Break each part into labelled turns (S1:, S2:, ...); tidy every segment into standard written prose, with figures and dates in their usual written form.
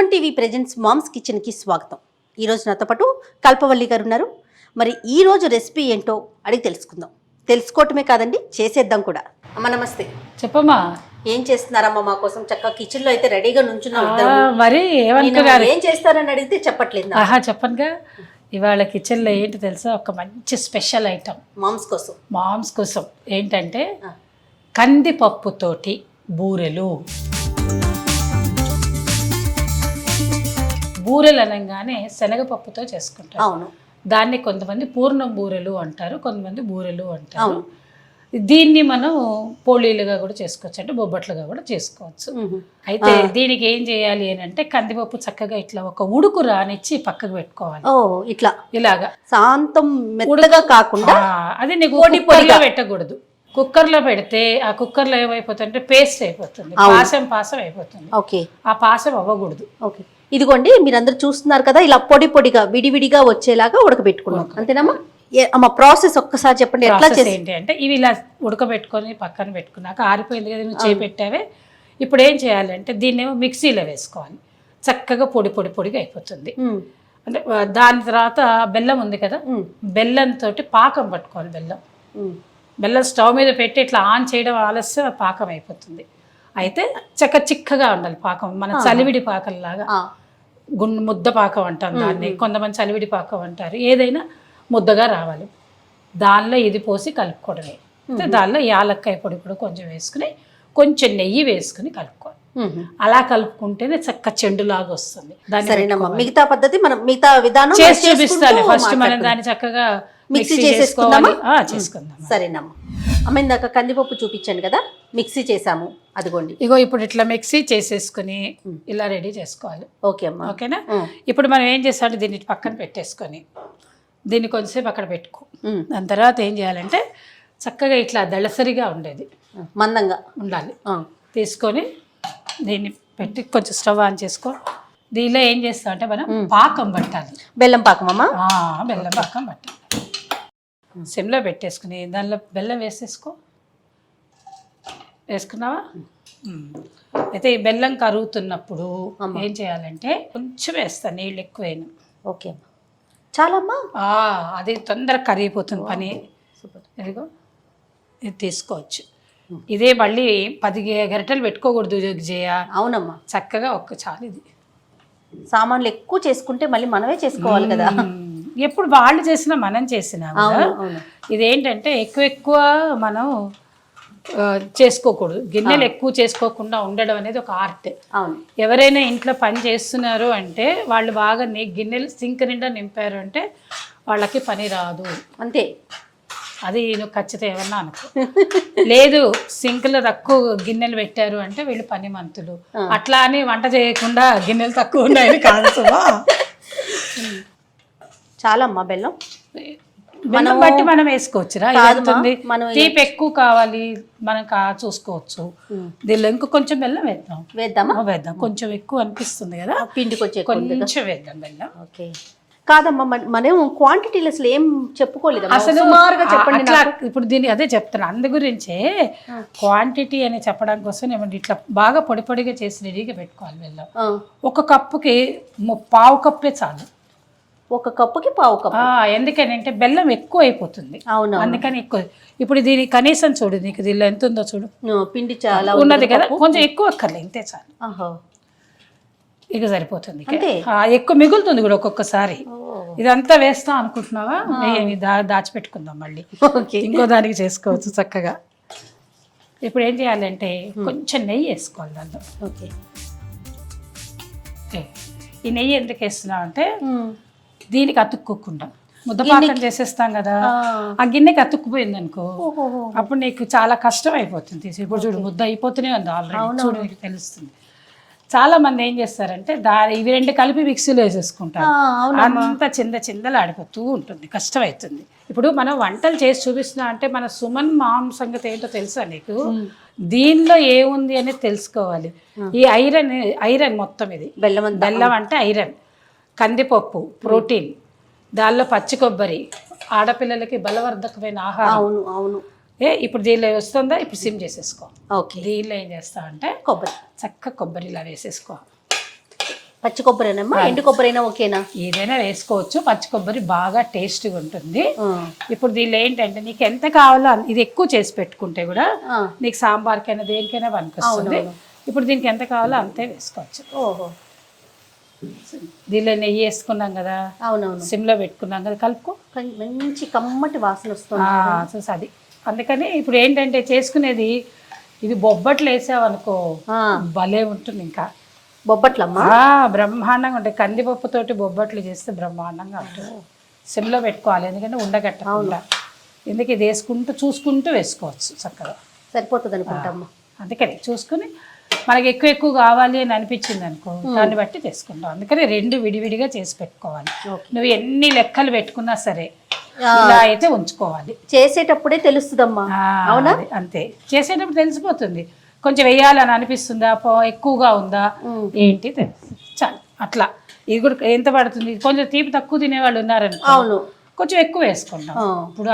S1: Suman TV presents moms కిచెన్కి స్వాగతం. ఈరోజు నాతో పాటు కల్పవల్లి గారు ఉన్నారు. మరి ఈరోజు రెసిపీ ఏంటో అడిగి తెలుసుకుందాం. తెలుసుకోవటమే కాదండి, చేసేద్దాం కూడా. అమ్మ నమస్తే.
S2: చెప్పమ్మా,
S1: ఏం చేస్తున్నారమ్మా? మా కోసం చక్కగా కిచెన్ లో అయితే రెడీగా నుంచున్నాం.
S2: మరి
S1: ఏం చేస్తారని అడిగితే చెప్పట్లేదు.
S2: చెప్పనుగా. ఇవాళ కిచెన్లో ఏంటి తెలుసా, ఒక మంచి స్పెషల్ ఐటమ్ మామ్స్ కోసం ఏంటంటే కందిపప్పుతోటి బూరెలు. బూరెలు అనగానే శనగపప్పుతో చేసుకుంటారు.
S1: అవును.
S2: దాన్ని కొంతమంది పూర్ణం బూరెలు అంటారు, కొంతమంది బూరెలు అంటారు. దీన్ని మనం పోళీలుగా కూడా చేసుకోవచ్చు, అంటే బొబ్బట్లుగా కూడా చేసుకోవచ్చు. అయితే దీనికి ఏం చేయాలి అని అంటే, కందిపప్పు చక్కగా ఇట్లా ఒక ఉడుకు రానిచ్చి పక్కకు పెట్టుకోవాలి. ఇలాగా శాంతం మెత్తగా కాకుండా. అది నీకు కుక్కర్లో పెట్టకూడదు. కుక్కర్లో పెడితే ఆ కుక్కర్లో ఏమైపోతుందంటే పేస్ట్ అయిపోతుంది, పాసం అయిపోతుంది. ఆ పాసం అవ్వకూడదు.
S1: ఇదిగోండి, మీరందరూ చూస్తున్నారు కదా, ఇలా పొడిగా విడివిడిగా వచ్చేలాగా ఉడకబెట్టుకున్నాం. అంతేనమ్మా? అమ్మ ప్రాసెస్ ఒక్కసారి చెప్పండి. ఎట్లా
S2: ఏంటి అంటే, ఇవి ఇలా ఉడకబెట్టుకొని పక్కన పెట్టుకున్నాక ఆరిపోయింది కదా, నువ్వు చేపెట్టావే. ఇప్పుడు ఏం చేయాలంటే దీన్ని ఏమో మిక్సీలో వేసుకోవాలి. చక్కగా పొడిగా అయిపోతుంది. అంటే దాని తర్వాత బెల్లం ఉంది కదా, బెల్లంతో పాకం పట్టుకోవాలి. బెల్లం స్టవ్ మీద పెట్టి ఇట్లా ఆన్ చేయడం ఆలస్యం, పాకం అయిపోతుంది. అయితే చిక్కగా ఉండాలి పాకం, మన చలివిడి పాకంలాగా. ముద్ద పాకం అంటాం దాన్ని, కొంతమంది చలివిడి పాకం అంటారు. ఏదైనా ముద్దగా రావాలి. దానిలో ఇది పోసి కలుపుకోవడమే. దానిలో యాలక్కాయ పొడి కూడా కొంచెం వేసుకుని, కొంచెం నెయ్యి వేసుకుని కలుపుకోవాలి. అలా కలుపుకుంటేనే చక్క చెండులాగా వస్తుంది.
S1: మిగతా పద్ధతి మనం మిగతా విధానం
S2: చేసి చూపిస్తాను. ఫస్ట్ మనం దాన్ని చక్కగా మిక్సీ చేసుకోవాలి. చేసుకుందాం.
S1: సరేనమ్మా. అమ్మ, ఇందాక కందిపప్పు చూపించాను కదా, మిక్సీ చేసాము. అదిగోండి,
S2: ఇగో ఇప్పుడు ఇట్లా మిక్సీ చేసేసుకుని ఇలా రెడీ చేసుకోవాలి.
S1: ఓకే అమ్మా.
S2: ఓకేనా? ఇప్పుడు మనం ఏం చేస్తామంటే దీన్ని పక్కన పెట్టేసుకొని దీన్ని కొంచెంసేపు అక్కడ పెట్టుకో. దాని తర్వాత ఏం చేయాలంటే, చక్కగా ఇట్లా దళసరిగా ఉండేది,
S1: మందంగా
S2: ఉండాలి. తీసుకొని దీన్ని పెట్టి కొంచెం స్టవ్ ఆన్ చేసుకో. దీనిలో ఏం చేస్తామంటే మనం పాకం పట్టాలి.
S1: బెల్లం పాకం అమ్మా?
S2: బెల్లం పాకం పట్టాలి. సిమ్లో పెట్టేసుకుని దానిలో బెల్లం వేసుకున్నావా? అయితే ఈ బెల్లం కరుగుతున్నప్పుడు ఏం చేయాలంటే, కొంచెం వేస్తా, నీళ్ళు ఎక్కువైనా.
S1: ఓకే, చాలమ్మా.
S2: అది తొందరగా కరిగిపోతుంది పని. ఇదిగో ఇది తీసుకోవచ్చు. ఇదే మళ్ళీ 10 గరిటెలు పెట్టుకోకూడదు జయ.
S1: అవునమ్మా.
S2: చక్కగా చాలు. ఇది
S1: సామాన్లు ఎక్కువ చేసుకుంటే మళ్ళీ మనమే చేసుకోవాలి కదా.
S2: ఎప్పుడు వాళ్ళు చేసినా మనం చేసినా ఇదేంటంటే ఎక్కువ మనం చేసుకోకూడదు. గిన్నెలు ఎక్కువ చేసుకోకుండా ఉండడం అనేది ఒక ఆర్ట్. ఎవరైనా ఇంట్లో పని చేస్తున్నారు అంటే వాళ్ళు బాగా గిన్నెలు సింక్ నిండా నింపారు అంటే వాళ్ళకి పని రాదు.
S1: అంతే.
S2: అది నువ్వు ఖచ్చితంగా ఏమన్నా అనుకో. లేదు, సింక్లో తక్కువ గిన్నెలు పెట్టారు అంటే వీళ్ళు పని మంతులు. అట్లా అని వంట చేయకుండా గిన్నెలు తక్కువ ఉన్నాయని కాదు సుమా.
S1: చాలమ్మా బెల్లం.
S2: బెల్లం బట్టి మనం వేసుకోవచ్చురా. తీపి ఎక్కువ కావాలి మనం చూసుకోవచ్చు. దీనిలో ఇంకో కొంచెం బెల్లం వేద్దాం. కొంచెం ఎక్కువ అనిపిస్తుంది కదా,
S1: పిండికి వచ్చే
S2: కొంచెం వేద్దాం బెల్లం.
S1: ఓకే. కాదమ్మా, మనం క్వాంటిటీలు అసలు ఏం చెప్పుకోలేదు
S2: అసలు. ఇప్పుడు దీన్ని అదే చెప్తాను, అందు గురించే క్వాంటిటీ అని చెప్పడం కోసం ఏమంటే ఇట్లా బాగా పొడిగా చేసి రెడీగా పెట్టుకోవాలి. బెల్లం ఒక కప్పుకి 1/2 కప్పే చాలు.
S1: 1 కప్పుకి 1/2 కప్పు.
S2: ఎందుకని అంటే బెల్లం ఎక్కువ అయిపోతుంది. అందుకని ఎక్కువ. ఇప్పుడు దీని కనీసం చూడు, నీకు దీనిలో ఎంత ఉందో చూడు.
S1: పిండి చాలా
S2: ఉన్నది కదా, కొంచెం ఎక్కువ అక్కర్లే, ఇంతే చాలు. ఇక సరిపోతుంది. ఎక్కువ మిగులుతుంది కూడా ఒక్కొక్కసారి. ఇదంతా వేస్తాం అనుకుంటున్నావా? దాచిపెట్టుకుందాం, మళ్ళీ ఇంకో దానికి చేసుకోవచ్చు చక్కగా. ఇప్పుడు ఏం చేయాలంటే కొంచెం నెయ్యి వేసుకోవాలి దాంట్లో.
S1: ఓకే.
S2: ఈ నెయ్యి ఎందుకు వేస్తున్నావు అంటే, దీనికి అతుక్కోకుండా ముద్దపాకం చేసేస్తాం కదా, ఆ గిన్నెకి అతుక్కుపోయింది అనుకో, అప్పుడు నీకు చాలా కష్టం అయిపోతుంది. ఇప్పుడు చూడు, ముద్ద అయిపోతూనే ఉంది ఆల్రెడీ. చూడు, నీకు తెలుస్తుంది. చాలా మంది ఏం చేస్తారంటే ఇవి 2 కలిపి మిక్సీలో వేసేసుకుంటారు. అంతా చిందలు ఆడిపోతూ ఉంటుంది, కష్టం అవుతుంది. ఇప్పుడు మనం వంటలు చేసి చూపిస్తున్నా అంటే మన సుమన్ మామ్ సంగతి ఏంటో తెలుసా నీకు? దీనిలో ఏముంది అనేది తెలుసుకోవాలి. ఈ ఐరన్ మొత్తం ఇది. బెల్లం అంటే ఐరన్, కందిపప్పు ప్రోటీన్, దానిలో పచ్చి కొబ్బరి, ఆడపిల్లలకి బలవర్ధకమైన ఆహారం.
S1: అవును అవును.
S2: ఇప్పుడు దీనిలో వస్తుందా? ఇప్పుడు సిమ్ చేసేసుకో.
S1: ఓకే.
S2: దీనిలో ఏం చేస్తా అంటే కొబ్బరి ఇలా వేసేసుకో.
S1: పచ్చి కొబ్బరినమ్మా, ఎండు కొబ్బరైనా ఓకేనా?
S2: ఏదైనా వేసుకోవచ్చు. పచ్చి కొబ్బరి బాగా టేస్ట్గా ఉంటుంది. ఇప్పుడు దీనిలో ఏంటంటే నీకు ఎంత కావాలో ఇది ఎక్కువ చేసి పెట్టుకుంటే కూడా నీకు సాంబార్కైనా దేనికైనా పనికొస్తుంది. ఇప్పుడు దీనికి ఎంత కావాలో అంతే వేసుకోవచ్చు.
S1: ఓహో,
S2: దీనిలో నెయ్యి వేసుకున్నాం కదా,
S1: అవునవును,
S2: సిమ్లో పెట్టుకున్నాం కదా, కలుపుకో.
S1: మంచి కమ్మటి వాసన వస్తుంది.
S2: చూసి అది అందుకని ఇప్పుడు ఏంటంటే చేసుకునేది ఇది బొబ్బట్లు వేసావనుకో భలే ఉంటుంది. ఇంకా
S1: బొబ్బట్లమ్మా
S2: బ్రహ్మాండంగా ఉంటాయి. కందిపప్పుతోటి బొబ్బట్లు చేస్తే బ్రహ్మాండంగా ఉంటుంది. సిమ్లో పెట్టుకోవాలి, ఎందుకంటే ఉండగట్టకుండా. ఎందుకు ఇది వేసుకుంటూ చూసుకుంటూ వేసుకోవచ్చు, చక్కగా
S1: సరిపోతుంది అనుకుంటామ్మా.
S2: అందుకని చూసుకుని మనకి ఎక్కువ కావాలి అని అనిపించింది అనుకో, దాన్ని బట్టి తీసుకుంటాం. అందుకని రెండు విడివిడిగా చేసి పెట్టుకోవాలి. నువ్వు ఎన్ని లెక్కలు పెట్టుకున్నా సరే ఇలా అయితే ఉంచుకోవాలి.
S1: చేసేటప్పుడే తెలుస్తుందమ్మా. అవునా?
S2: అంతే, చేసేటప్పుడు తెలిసిపోతుంది. కొంచెం వేయాలని అనిపిస్తుందా, ఎక్కువగా ఉందా ఏంటి తెలుస్తుంది. చాలు అట్లా. ఇది కూడా ఎంత పడుతుంది, కొంచెం తీపి తక్కువ తినేవాళ్ళు ఉన్నారని
S1: అవును
S2: కొంచెం ఎక్కువ వేసుకుంటాం. ఇప్పుడు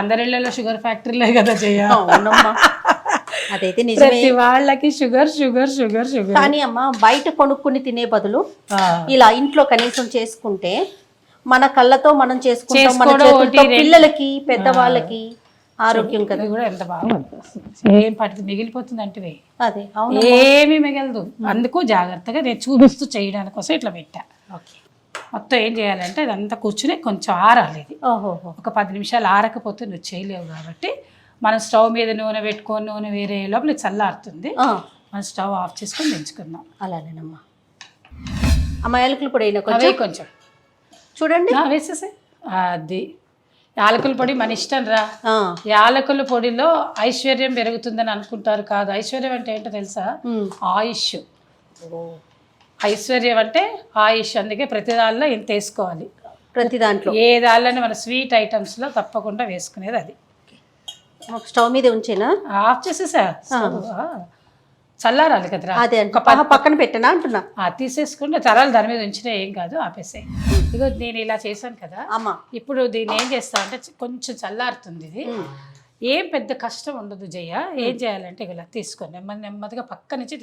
S2: అందరిళ్ళలో షుగర్ ఫ్యాక్టరీలే కదా
S1: అదైతే
S2: ప్రతి వాళ్ళకి షుగర్ షుగర్ షుగర్ షుగర్.
S1: కానీ అమ్మ బయట కొనుక్కుని తినే బదులు ఇలా ఇంట్లో కనీసం చేసుకుంటే మన కళ్ళతో మనం చేసుకుంటాం. మన చేతులతో పిల్లలకి పెద్దవాళ్ళకి ఆరోగ్యం కదా.
S2: కూడా ఎంత బాగా ఏం పడుతుంది, మిగిలిపోతుంది అంటే
S1: అదే
S2: ఏమీ మిగలదు. అందుకు జాగ్రత్తగా నేను చూపిస్తూ చేయడానికి కోసం ఇట్లా పెట్టా. మొత్తం ఏం చేయాలంటే ఇదంతా కూర్చుని కొంచెం ఆరాలి. ఇది ఒక 10 నిమిషాలు ఆరకపోతే నువ్వు చేయలేవు. కాబట్టి మనం స్టవ్ మీద నూనె పెట్టుకొని నూనె వేరే లోపల చల్లారుతుంది. మనం స్టవ్ ఆఫ్ చేసుకొని దించుకుందాం.
S1: అలానేనమ్మా. అమ్మ యాలకుల పొడి అయినా
S2: కొంచెం
S1: చూడండి
S2: వేసేసే. అది యాలకుల పొడి మన ఇష్టం రా. యాలకుల పొడిలో ఐశ్వర్యం పెరుగుతుందని అనుకుంటారు, కాదు. ఐశ్వర్యం అంటే ఏంటో తెలుసా? ఆయుష్. ఐశ్వర్యం అంటే ఆయుష్. అందుకే ప్రతి దానిలో ఇంత వేసుకోవాలి.
S1: ప్రతి దాంట్లో
S2: ఏ దానిలోనే మన స్వీట్ ఐటమ్స్లో తప్పకుండా వేసుకునేది అది.
S1: స్టవ్ మీద ఉంచేనా?
S2: ఆఫ్ చేసేసా. చల్లారాలి కదరా.
S1: అదే పక్కన పెట్టనా అంటున్నా.
S2: తీసేసుకుంటే చల్లాలి, దాని మీద ఉంచినా ఏం కాదు, ఆపేసే. ఇదిగో నేను ఇలా చేశాను కదా. ఇప్పుడు దీన్ని ఏం చేస్తా అంటే కొంచెం చల్లారుతుంది. ఇది ఏం పెద్ద కష్టం ఉండదు జయ. ఏం చేయాలంటే ఇలా తీసుకొని నెమ్మదిగా పక్క నుంచి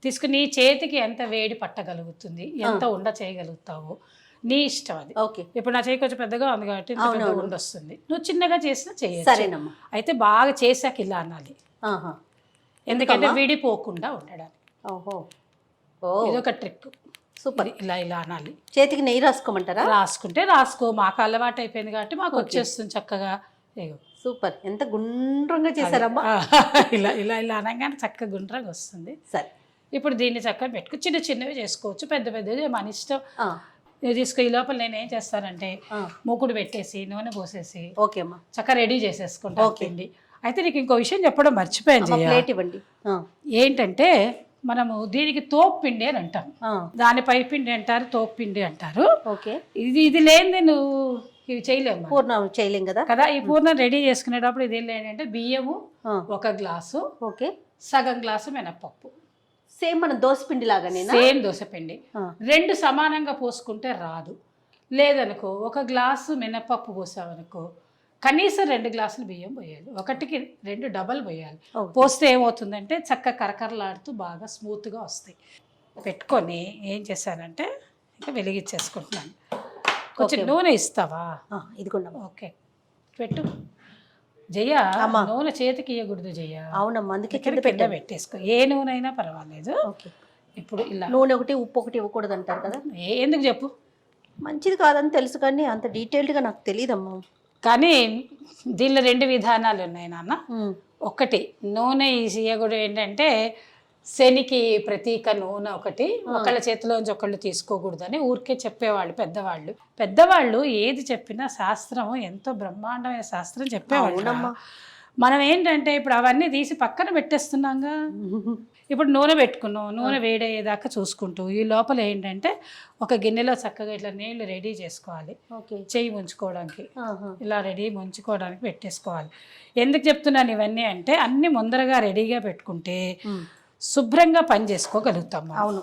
S2: తీసుకుని నీ చేతికి ఎంత వేడి పట్టగలుగుతుంది, ఎంత ఉండ చేయగలుగుతావు నీ ఇష్టం అది.
S1: ఓకే.
S2: ఇప్పుడు నా చేయి కొంచెం పెద్దగా ఉంది కాబట్టి ఉండ వస్తుంది. నువ్వు చిన్నగా చేసినా చేయొచ్చు. అయితే బాగా చేశాక ఇలా అనాలి, ఎందుకంటే విడిపోకుండా ఉండడానికి. ఇదొక ట్రిక్.
S1: సూపర్.
S2: ఇలా అనాలి.
S1: చేతికి నెయ్యి రాసుకోమంటారా?
S2: రాసుకో. మాకు అలవాటు అయిపోయింది కాబట్టి మాకు వచ్చేస్తుంది చక్కగా.
S1: సూపర్. ఎంత గుండ్రంగా చేశారమ్మా.
S2: ఇలా అనగానే చక్కగా గుండ్రంగా వస్తుంది.
S1: సరే,
S2: ఇప్పుడు దీన్ని చక్కగా పెట్టుకు చిన్నవి చేసుకోవచ్చు, పెద్దవి మన ఇష్టం. తీసుకో. ఈ లోపల నేను ఏం చేస్తానంటే మూకుడు పెట్టేసి నూనె పోసేసి
S1: ఓకే అమ్మా
S2: చక్కగా రెడీ చేసేసుకుంటా పిండి. అయితే నీకు ఇంకో విషయం చెప్పడం మర్చిపోయాను.
S1: ప్లేట్ ఇవ్వండి.
S2: ఏంటంటే మనము దీనికి తోపు పిండి అని అంటాం, దాని పై పిండి అంటారు, తోపు పిండి అంటారు.
S1: ఓకే.
S2: ఇది లేనిది నువ్వు ఇవి చేయలేము,
S1: పూర్ణం చేయలేం కదా.
S2: ఈ పూర్ణం రెడీ చేసుకునేటప్పుడు ఇది ఏంటంటే బియ్యము 1 గ్లాసు,
S1: ఓకే,
S2: సగం గ్లాసు మినప్పప్పు.
S1: సేమ్ మన దోసపిండి లాగానే.
S2: సేమ్ దోసపిండి. 2 సమానంగా పోసుకుంటే రాదు. లేదనుకో 1 గ్లాసు మినప్పప్పు పోసావనుకో కనీసం 2 గ్లాసులు బియ్యం పోయాలి. 1కి 2 డబల్ పోయాలి. పోస్తే ఏమవుతుందంటే చక్కగా కరకరలాడుతూ బాగా స్మూత్గా వస్తాయి. పెట్టుకొని ఏం చేశానంటే ఇంకా వెలిగించేసుకుంటున్నాను. కొంచెం నూనె ఇస్తావా?
S1: ఇదిగోండి.
S2: ఓకే, పెట్టు జయ. నూనె చేతికి ఇవ్వకూడదు జయ.
S1: అవునమ్మా, అందుకే
S2: కింద పెట్టేసుకో. ఏ నూనె అయినా పర్వాలేదు. ఇప్పుడు ఇలా
S1: నూనె ఒకటి ఉప్పు ఒకటి ఇవ్వకూడదు అంటారు కదా.
S2: ఎందుకు చెప్పు?
S1: మంచిది కాదని తెలుసు కానీ అంత డీటెయిల్డ్గా నాకు తెలియదమ్మా.
S2: కానీ దీనిలో 2 విధానాలు ఉన్నాయి నాన్న. ఒకటి నూనె ఇవ్వకూడదు ఏంటంటే శనికి ప్రతీక నూనె ఒకటి, ఒకళ్ళ చేతిలోంచి ఒకళ్ళు తీసుకోకూడదని ఊరికే చెప్పేవాళ్ళు పెద్దవాళ్ళు ఏది చెప్పినా శాస్త్రం ఎంతో బ్రహ్మాండమైన శాస్త్రం చెప్పేవాళ్ళు. మనం ఏంటంటే ఇప్పుడు అవన్నీ తీసి పక్కన పెట్టేస్తున్నాగా. ఇప్పుడు నూనె పెట్టుకున్నాం, నూనె వేడయ్యేదాకా చూసుకుంటూ ఈ లోపల ఏంటంటే ఒక గిన్నెలో చక్కగా ఇట్లా నీళ్లు రెడీ చేసుకోవాలి. చెయ్యి ముంచుకోవడానికి ఇలా ముంచుకోవడానికి పెట్టేసుకోవాలి. ఎందుకు చెప్తున్నాను ఇవన్నీ అంటే అన్ని ముందరగా రెడీగా పెట్టుకుంటే శుభ్రంగా పని చేసుకోగలుగుతాం.
S1: అవును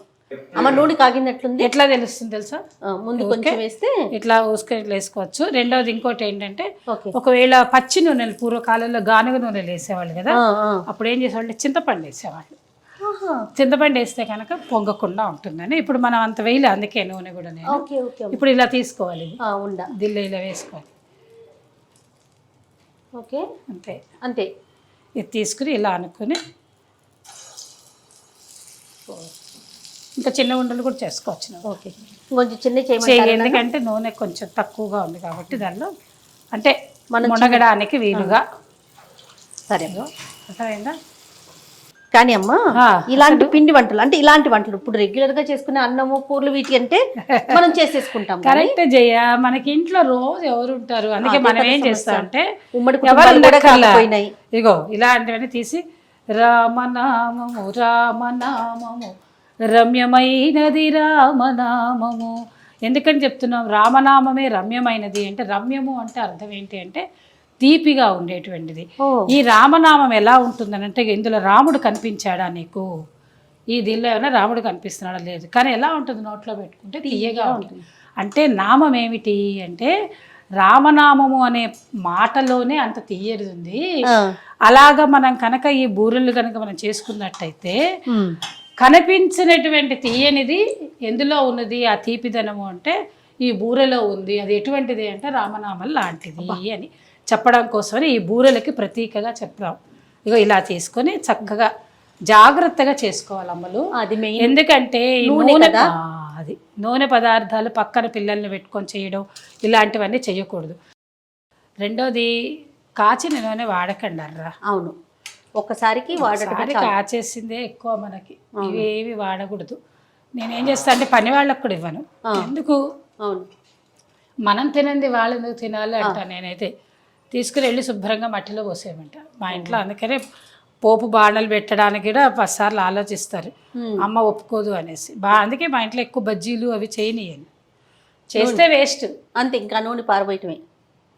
S1: అమ్మ. నూనె కాగినట్లుంది.
S2: ఎట్లా తెలుస్తుంది తెలుసా?
S1: ముందు కొంచెం వేస్తే
S2: ఇట్లా ఊసుకొని ఇట్లా వేసుకోవచ్చు. రెండవది ఇంకోటి ఏంటంటే ఒకవేళ పచ్చి నూనెలు పూర్వకాలంలో గానుగ నూనెలు వేసేవాళ్ళు కదా, అప్పుడు ఏం చేసేవాళ్ళు చింతపండు వేసేవాళ్ళు. చింతపండు వేస్తే కనుక పొంగకుండా ఉంటుందని ఇప్పుడు మనం అంత వేయలే, అందుకే నూనె కూడా నేను ఇప్పుడు ఇలా తీసుకోవాలి, దిల్లు ఇలా వేసుకోవాలి.
S1: ఓకే,
S2: అంతే
S1: అంతే.
S2: ఇది తీసుకుని ఇలా అనుకుని ఇంకా చిన్న ఉండలు కూడా చేసుకోవచ్చు.
S1: ఓకే, కొంచెం చిన్న
S2: చేయి, ఎందుకంటే నూనె కొంచెం తక్కువగా ఉంది కాబట్టి దానిలో అంటే మనం మునగడానికి వీలుగా.
S1: సరే,
S2: అర్థమైందా?
S1: కానీ అమ్మా ఇలాంటి పిండి వంటలు అంటే ఇలాంటి వంటలు ఇప్పుడు రెగ్యులర్ గా చేసుకునే అన్నము కూరలు వీటి అంటే మనం చేసేసుకుంటాం.
S2: కరెక్ట్ జయ, మనకి ఇంట్లో రోజు ఎవరు ఉంటారు, అందుకే మనం ఏం చేస్తాం అంటే ఇగో ఇలాంటివన్నీ తీసి రామనామము రామనామము రమ్యమైనది రామనామము. ఎందుకని చెప్తున్నాం రామనామమే రమ్యమైనది అంటే, రమ్యము అంటే అర్థం ఏంటి అంటే తీపిగా ఉండేటువంటిది. ఈ రామనామం ఎలా ఉంటుందనంటే, ఇందులో రాముడు కనిపించాడా నీకు, ఈ దీనిలో ఏమైనా రాముడు కనిపిస్తున్నాడా లేదు, కానీ ఎలా ఉంటుంది నోట్లో పెట్టుకుంటే తీయగా ఉంటుంది. అంటే నామం ఏమిటి అంటే రామనామము అనే మాటలోనే అంత తీయది ఉంది. అలాగా మనం కనుక ఈ బూరెలు కనుక మనం చేసుకున్నట్టయితే కనిపించినటువంటి తీయనిది ఎందులో ఉన్నది ఆ తీపిదనము అంటే ఈ బూరెలో ఉంది. అది ఎటువంటిది అంటే రామనామం లాంటిది అని చెప్పడం కోసమని ఈ బూరెలకి ప్రతీకగా చెప్తాం. ఇగో ఇలా తీసుకొని చక్కగా జాగ్రత్తగా చేసుకోవాలి అమ్మలు. అది ఎందుకంటే అది నూనె పదార్థాలు పక్కన పిల్లల్ని పెట్టుకొని చేయడం ఇలాంటివన్నీ చేయకూడదు. రెండోది కాచిన నూనె వాడకండి అర్రా.
S1: అవును, ఒక్కసారికి
S2: కాచేసిందే ఎక్కువ, మనకి ఇవేవి వాడకూడదు. నేనేం చేస్తా అంటే పని వాళ్ళకు కూడా ఇవ్వను. ఎందుకు, మనం తినండి వాళ్ళు ఎందుకు తినాలి అంట. నేనైతే తీసుకుని వెళ్ళి శుభ్రంగా మట్టిలో పోసేయమంట మా ఇంట్లో. అందుకనే పోపు బాణలు పెట్టడానికి కూడా 10 సార్లు ఆలోచిస్తారు, అమ్మ ఒప్పుకోదు అనేసి. అందుకే మా ఇంట్లో ఎక్కువ బజ్జీలు అవి చేయనియను, చేస్తే వేస్ట్
S1: అంతే, ఇంకా నూనె పారబోయటమే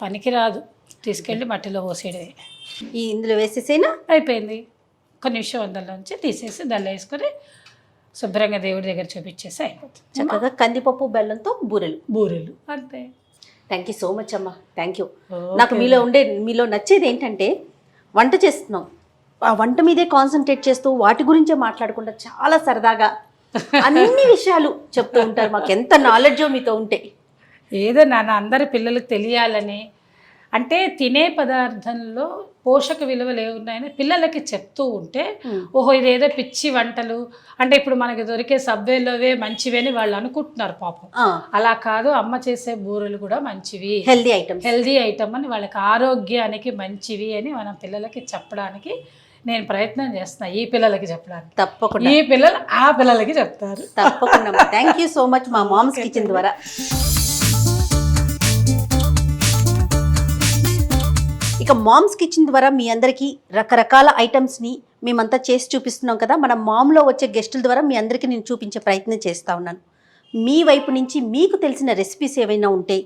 S2: పనికి రాదు. తీసుకెళ్ళి మట్టిలో పోసేయడమే.
S1: ఈ ఇందులో వేసేసేనా
S2: అయిపోయింది. ఒక నిమిషం అందులోంచి తీసేసి దానిలో వేసుకొని శుభ్రంగా దేవుడి దగ్గర చూపించేసి అయిపోతుంది.
S1: చక్కగా కందిపప్పు బెల్లంతో బూరెలు
S2: అంతే.
S1: థ్యాంక్ యూ సో మచ్ అమ్మా, థ్యాంక్ యూ. నాకు మీలో నచ్చేది ఏంటంటే వంట చేస్తున్నాం, ఆ వంట మీదే కాన్సన్ట్రేట్ చేస్తూ వాటి గురించే మాట్లాడకుండా చాలా సరదాగా అన్ని విషయాలు చెప్తూ ఉంటారు. మాకు ఎంత నాలెడ్జో మీతో ఉంటే.
S2: ఏదో నాన్న అందరి పిల్లలకు తెలియాలని, అంటే తినే పదార్థంలో పోషక విలువలు ఏమున్నాయని పిల్లలకి చెప్తూ ఉంటే ఓహో ఇదేదో పిచ్చి వంటలు అంటే ఇప్పుడు మనకి దొరికే సబ్వేలోవే మంచివని వాళ్ళు అనుకుంటున్నారు పాపం. అలా కాదు, అమ్మ చేసే బూరెలు కూడా మంచివి, హెల్దీ ఐటమ్ అని, వాళ్ళకి ఆరోగ్యానికి మంచివి అని మనం పిల్లలకి చెప్పడానికి నేను ప్రయత్నం చేస్తున్నా. ఈ పిల్లలకి చెప్పడానికి
S1: తప్పకుండా,
S2: ఈ పిల్లలు ఆ పిల్లలకి చెప్తారు
S1: తప్పకుండా. థ్యాంక్ యూ సో మచ్ మా మామ్స్ కిచెన్ ద్వారా. ఇక మామ్స్ కిచెన్ ద్వారా మీ అందరికీ రకరకాల ఐటమ్స్ని మేమంతా చేసి చూపిస్తున్నాం కదా. మన మామ్లో వచ్చే గెస్టుల ద్వారా మీ అందరికీ నేను చూపించే ప్రయత్నం చేస్తూ ఉన్నాను. మీ వైపు నుంచి మీకు తెలిసిన రెసిపీస్ ఏవైనా ఉంటే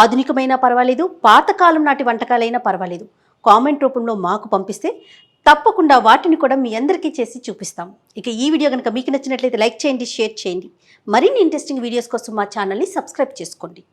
S1: ఆధునికమైనా పర్వాలేదు, పాతకాలం నాటి వంటకాలైనా పర్వాలేదు, కామెంట్ రూపంలో మాకు పంపిస్తే తప్పకుండా వాటిని కూడా మీ అందరికీ చేసి చూపిస్తాం. ఇక ఈ వీడియో కనుక మీకు నచ్చినట్లయితే లైక్ చేయండి, షేర్ చేయండి. మరిన్ని ఇంట్రెస్టింగ్ వీడియోస్ కోసం మా ఛానల్ని సబ్స్క్రైబ్ చేసుకోండి.